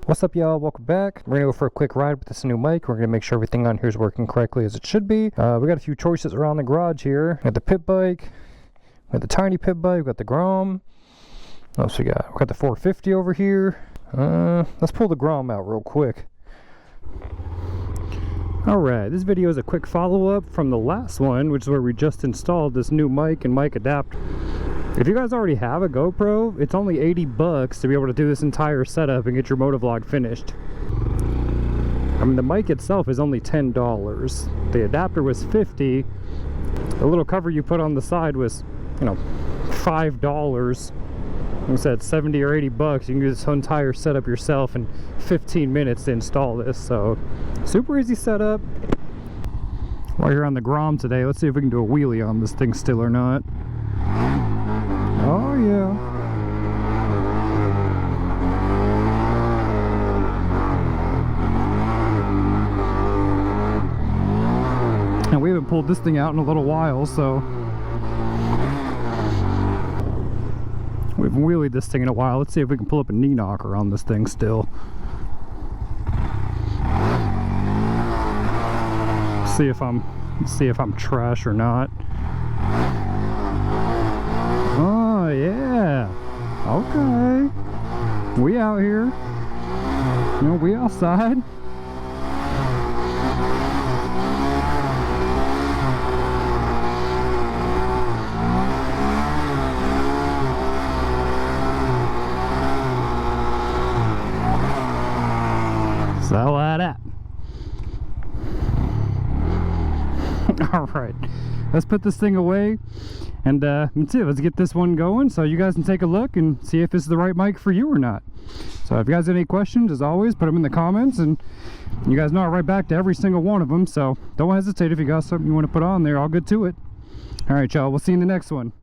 What's up, y'all? Welcome back. We're gonna go for a quick ride with this new mic. We're gonna make sure everything on here is working correctly as it should be. We got a few choices around the garage here. We got the pit bike, we got the tiny pit bike, we got the Grom. What else we got? We got the 450 over here. Let's pull the Grom out real quick. Alright, this video is a quick follow-up from the last one, which is where we just installed this new mic and mic adapter. If you guys already have a GoPro, it's only 80 bucks to be able to do this entire setup and get your motovlog finished. I mean, the mic itself is only $10. The adapter was $50. The little cover you put on the side was, you know, $5. Like I said, 70 or 80 bucks. You can do this entire setup yourself in 15 minutes to install this. So, super easy setup. While you're on the Grom today, let's see if we can do a wheelie on this thing still or not. Oh yeah. And we haven't pulled this thing out in a little while, so we haven't wheelied this thing in a while. Let's see if we can pull up a knee knocker on this thing still. See if I'm trash or not. Oh yeah, okay. We out here. You know, we outside. So like that. All right, let's put this thing away. And that's it. Let's get this one going so you guys can take a look and see if it's the right mic for you or not. So if you guys have any questions, as always, put them in the comments, and you guys know I'll write back to every single one of them. So don't hesitate if you got something you want to put on there. I'll get to it. All right, y'all. We'll see you in the next one.